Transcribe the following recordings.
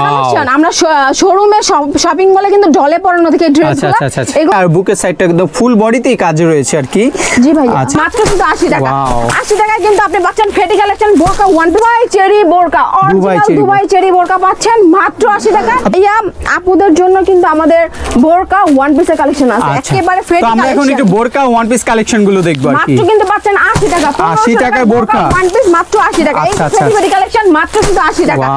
Collection আমরা শোরুমে shopping মলে কিন্তু ঢলে পড়ানো থেকে ড্রেসগুলো। আচ্ছা আর বুকের সাইডটা একদম ফুল বডিতেই কাজ রয়েছে আর কি। জি ভাই মাত্র কিন্তু 80 টাকা। 80 টাকায় কিন্তু আপনি পাচ্ছেন ফেটি কালেকশন বোরকা দুবাই চেরি বোরকা, অরিজিনাল দুবাই চেরি বোরকা পাচ্ছেন মাত্র 80 টাকা। ভাইয়া আপুদের জন্য কিন্তু আমাদের বোরকা ওয়ান পিসের কালেকশন আছে একেবারে ফেটি কালেকশন। আমরা এখন একটু বোরকা ওয়ান পিস কালেকশন গুলো দেখব আর কি। মাত্র কিন্তু পাচ্ছেন 80 টাকা। 80 টাকায় বোরকা ওয়ান পিস মাত্র 80 টাকা। এই ফেটি কালেকশন মাত্র কিন্তু 80 টাকা।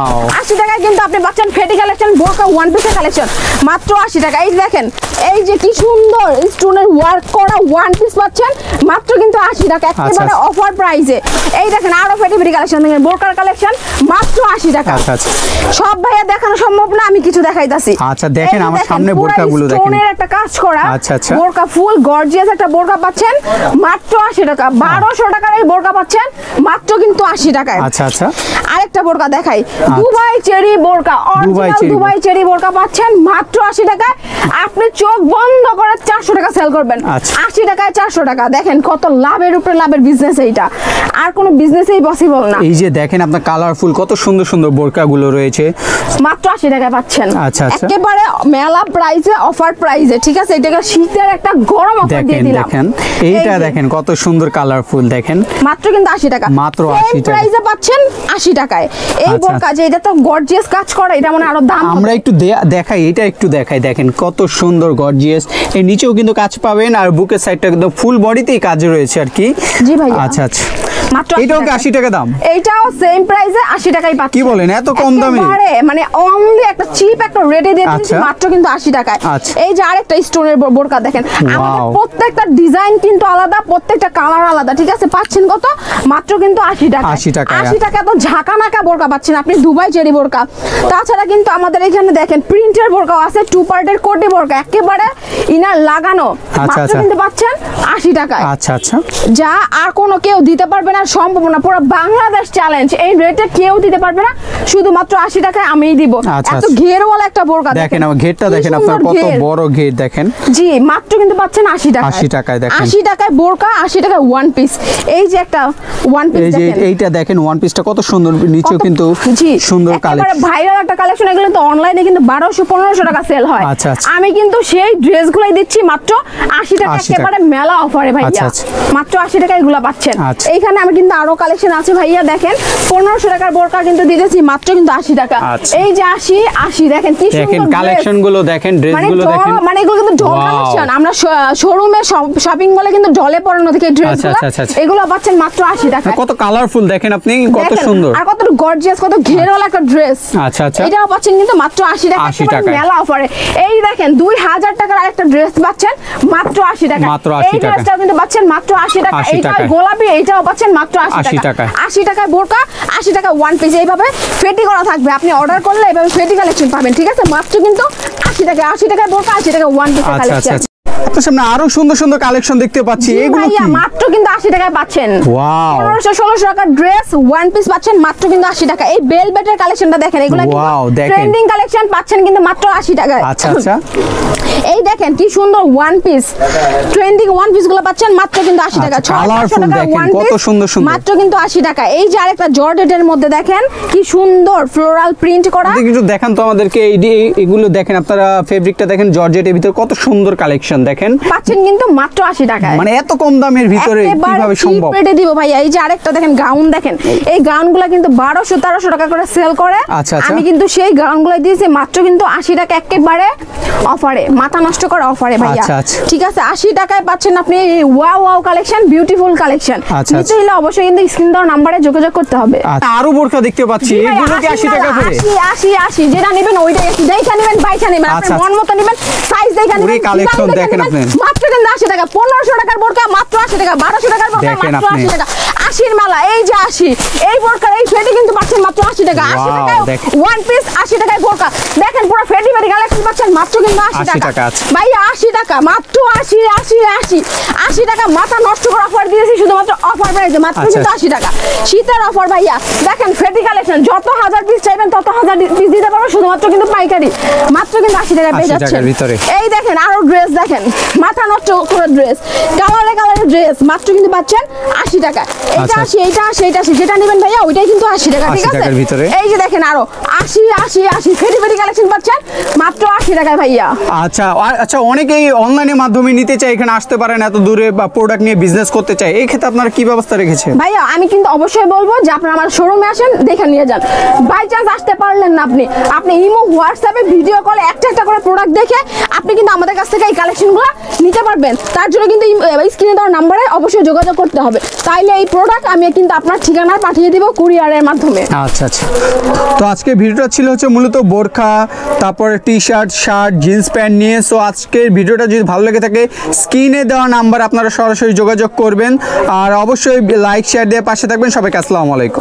80 টাকায় কিন্তু আপনি পাচ্ছেন ফেটি কালেকশন বোরকা ওয়ান পিসের কালেকশন মাত্র 80 টাকা। এই দেখেন এই যে কি সুন্দর স্টোনের ওয়ার্ক করা ওয়ান পিস পাচ্ছেন মাত্র কিন্তু 80 টাকা একেবারে অফার প্রাইসে। এই দেখেন আরো ফেটি কালেকশন দেখেন বোরকার কালেকশন মাত্র 80 টাকা। সব ভাইয়া দেখানো সম্ভব না, আমি কিছু দেখাইতাছি। আচ্ছা দেখেন আমার সামনে বোরকাগুলো দেখেন স্টোনের একটা কাজ করা বোরকা ফুল গর্জিয়াস একটা বোরকা পাচ্ছেন মাত্র 80 টাকা। 1200 টাকার এই বোরকা পাচ্ছেন মাত্র কিন্তু 80 টাকায়। আচ্ছা আচ্ছা আরেকটা বোরকা দেখাই দুবাই চেরি বোরকা, অরিজিনাল দুবাই চেরি বোরকা পাচ্ছেন মাত্র 80 টাকায়। আপনি চোখ বন্ধ করে 400 টাকা সেল করবেন। 80 টাকায় 400 টাকা দেখেন কত লাভের উপরে লাভের বিজনেস এইটা, আর কোনো বিজনেসই পসিবল না। এই যে দেখেন আপনার কালারফুল কত সুন্দর সুন্দর বোরকাগুলো রয়েছে মাত্র 80 টাকায় পাচ্ছেন। আচ্ছা আচ্ছা একেবারে মেলা প্রাইসে অফার প্রাইসে, ঠিক আছে। এটা শীতের একটা গরম অফার দিয়ে দিলাম। দেখেন এইটা দেখেন কত সুন্দর কালারফুল দেখেন মাত্র কিন্তু 80 টাকা। মাত্র 80 টাকা প্রাইসে পাচ্ছেন 80 টাকায়। এই বোরকা যে এটা তো গর্জিয়াস কাজ করা, এটা মানে আরো দাম। আমরা একটু দেখাই, এটা একটু দেখাই দেখেন কত সুন্দর গর্জিয়াস। এই নিচেও কিন্তু কাজ পাবেন আর বুকের সাইডটা একদম ফুল বডিতেই কাজ রয়েছে আর কি। জি ভাই আচ্ছা আচ্ছা মাত্র এটাও কি 80 টাকা দাম? এইটাও সেম প্রাইসে 80 টাকায় পাচ্ছেন। কি বলেন এত কম দামে? মানে অনলি একটা চিপ একটা রেটে দিয়ে দিচ্ছি মাত্র কিন্তু 80 টাকায়। এই যে আরেকটা স্টোনের বোরকা দেখেন, আমাদের প্রত্যেকটা ডিজাইন কিন্তু আলাদা, প্রত্যেকটা কালার আলাদা, ঠিক আছে। পাচ্ছেন কত? মাত্র কিন্তু 80 টাকা। 80 টাকা তো ঝাঁকানাকা বোরকা পাচ্ছেন আপনি দুবাই চেরি বোরকা। তাছাড়া কিন্তু আমাদের এখানে দেখেন প্রিন্টের বোরকাও আছে, টু পার্টের কোটি বোরকা একেবারে ইনার লাগানো মাত্র কিন্তু পাচ্ছেন 80 টাকায়। আচ্ছা আচ্ছা যা আর কোনো কেউ দিতে পারবে না, সম্ভব না। পুরো বাংলাদেশ চ্যালেঞ্জ, এই রেটে কেউ দিতে পারবে না, শুধুমাত্র 80 টাকায় আমিই দিব। এত ঘেরওয়ালা একটা বোরকা দেখেন, আমার ঘেরটা দেখেন, আপনার কত বড় ঘের দেখেন। জি মাত্র কিন্তু পাচ্ছেন 80 টাকা। 80 টাকায় দেখেন, 80 টাকায় বোরকা, 80 টাকায় ওয়ান পিস। এই যে একটা ওয়ান পিস দেখেন, এই যে এইটা দেখেন ওয়ান পিসটা কত সুন্দর, নিচেও কিন্তু সুন্দর কালেকশন, একেবারে ভাইরাল একটা কালেকশন। এগুলো তো অনলাইনে কিন্তু 1200-1500 টাকা সেল হয়। আমি কিন্তু সেই ড্রেসগুলাই দিচ্ছি মাত্র 80 টাকা, একেবারে মেলা অফারে ভাইয়া। মাত্র 80 টাকায় এগুলো পাচ্ছেন। এইখানে আমি কিন্তু আরো কালেকশন আছে ভাইয়া, দেখেন 1500 টাকার বোরকা কিন্তু দিতেছি মাত্র কিন্তু 80 টাকা। এই যে 80 দেখেন কি সুন্দর কালেকশন গুলো দেখেন, ড্রেসগুলো দেখেন, মানে এগুলো কিন্তু ঢল কালেকশন। আমরা শোরুমে শপিং মলে কিন্তু ঢলে পড়ানো থেকে ড্রেসগুলো, এগুলো পাচ্ছেন মাত্র 80 টাকা। কত কালারফুল দেখেন আপনি, কত সুন্দর আর কত গর্জিয়াস, কত ঘেরওয়ালা একটা ড্রেস। আচ্ছা আচ্ছা এটাও পাচ্ছেন কিন্তু মাত্র 80 টাকা, মেলা অফারে। এই দেখেন 2000 টাকার আরেকটা ড্রেস পাচ্ছেন মাত্র 80 টাকা। এই ড্রেসটাও কিন্তু পাচ্ছেন মাত্র 80 টাকা। এইটা গোলাপি, এইটাও পাচ্ছেন মাত্র 80 টাকা। 80 টাকায় বোরকা, 80 টাকা ওয়ান পিস। এইভাবে ফেটি করা থাকবে, আপনি অর্ডার করলে এইভাবে ফেটি কালেকশন পাবেন, ঠিক আছে। মাত্র কিন্তু 80 টাকা। 80 টাকায় বোরকা, 80 টাকা ওয়ান পিসের কালেকশন। আপনার সামনে আরো সুন্দর সুন্দর কালেকশন দেখতে পাচ্ছি, এগুলো কি মাত্র কিন্তু 80 টাকায় পাচ্ছেন। ওয়াও 1500-1600 টাকার ড্রেস ওয়ান পিস পাচ্ছেন মাত্র কিন্তু 80 টাকা। এই বেলভেটের কালেকশনটা দেখেন, এগুলো কিন্তু ট্রেন্ডিং কালেকশন পাচ্ছেন কিন্তু মাত্র 80 টাকায়। আচ্ছা আচ্ছা এই দেখেন কি সুন্দর one piece, trending one piece গুলো পাচ্ছেন মাত্র কিন্তু 80 টাকা। 600 টাকা ওয়ান পিস, কত সুন্দর সুন্দর, মাত্র কিন্তু 80 টাকা। এই যে আরেকটা জর্জেটের মধ্যে দেখেন কি সুন্দর ফ্লোরাল প্রিন্ট করা, একটু দেখান তো আমাদেরকে। এগুলো দেখেন আপনারা, ফেব্রিকটা দেখেন জর্জেটের ভিতরে কত সুন্দর কালেকশন দেখেন, পাচ্ছেন কিন্তু মাত্র 80 টাকায়। মানে এত কম দামের ভিতরে কিভাবে সম্ভব? রেটে দিব ভাইয়া। এই যে আরেকটা দেখেন গাউন দেখেন, এই গাউনগুলো কিন্তু 1200-1300 টাকা করে সেল করে। আমি কিন্তু সেই গাউনগুলো দিয়েছি মাত্র কিন্তু 80 টাকা, একেবারে অফারে, মাথা নষ্ট করা অফারে ভাইয়া, ঠিক আছে। 80 টাকায় পাচ্ছেন আপনি wow wow collection, beautiful collection. নিতে হলে অবশ্যই কিন্তু স্ক্রিন দেওয়া নম্বরে যোগাযোগ করতে হবে। আরো বোরকা দেখতে পাচ্ছি, এগুলো কি 80 টাকা করে? 80 যেটা নেবেন ওইটাই, দেখে নেবেন, বাইচা নেবেন, আপনি মন মতো নেবেন, সাইজ দেখে নেবেন, কালেকশন দেখেন আপনি। মাত্র কিন্তু 80 টাকা। 1500 টাকার বোরকা মাত্র 80 টাকা, 1200 টাকার বোরকা মাত্র 80 টাকা। 80 মালা, এই যে 80, এই বোরকা এই ফেটি কিন্তু পাচ্ছেন মাত্র 80 টাকা। 80 টাকায় ওয়ান পিস, 80 টাকায় বোরকা দেখেন, পুরো ফেটি কালেকশন পাচ্ছেন মাত্র কিন্তু 80 টাকা ভাইয়া। 80 টাকা মাত্র, 80 টাকা, মাথা নষ্ট করা অফার দিয়েছি শুধুমাত্র অফার প্রাইসে, মাত্র কিন্তু 80 টাকা। শীতের অফার ভাইয়া, দেখেন ফেটি কালেকশন, যত হাজার পিস চাইবেন তত হাজার পিস দিতে পারবো, শুধুমাত্র কিন্তু পাইকারি, মাত্র কিন্তু 80 টাকা পেয়ে যাচ্ছেন। এই দেখেন আরো ড্রেস দেখেন, মাথা নষ্ট করে ড্রেস, কালারে কালারে ড্রেস, মাত্র কিন্তু পাচ্ছেন 80 টাকা। এইটা 80 এইটা 80 এটা 80 যেটা নেবেন ভাইয়া ওইটাই কিন্তু 80 টাকা, ঠিক 80 আছে? টাকার ভিতরে। এই যে দেখেন আরো 80 80 80 ফেরি ফেরি কালেকশন পাচ্ছেন মাত্র 80 টাকায় ভাইয়া। আচ্ছা আচ্ছা, অনেকেই অনলাইনের মাধ্যমে নিতে চায়, এখানে আসতে পারেন এত দূরে বা প্রোডাক্ট নিয়ে বিজনেস করতে চায়, এই ক্ষেত্রে আপনারা কি ব্যবস্থা রেখেছেন? ভাইয়া আমি কিন্তু অবশ্যই বলবো যে আপনারা আমার শোরুমে আসেন, দেখে নিয়ে যান। বাই চান্স আসতে পারলেন না, আপনি ইমো হোয়াটসঅ্যাপে ভিডিও কলে একটা একটা করে প্রোডাক্ট দেখে আপনি কিন্তু আমাদের কাছ থেকে এই কালেকশনগুলো নিতে পারবেন। তার জন্য কিন্তু স্ক্রিনে দেওয়া নাম্বারে অবশ্যই যোগাযোগ করতে হবে, তাইলে এই প্রোডাক্ট আমি কিন্তু আপনার ঠিকানায় পাঠিয়ে দিব কুরিয়ারের মাধ্যমে। আচ্ছা আচ্ছা, তো আজকে ভিডিওটা ছিল হচ্ছে মূলত বোরখা, তারপরে T shirt, shirt, jeans pant নিয়ে। সো আজকের ভিডিওটা যদি ভালো লেগে থাকে স্ক্রিনে দেওয়া নাম্বার আপনারা সরাসরি যোগাযোগ করবেন, আর অবশ্যই লাইক শেয়ার দিয়ে পাশে থাকবেন। সবাইকে আসসালামু আলাইকুম।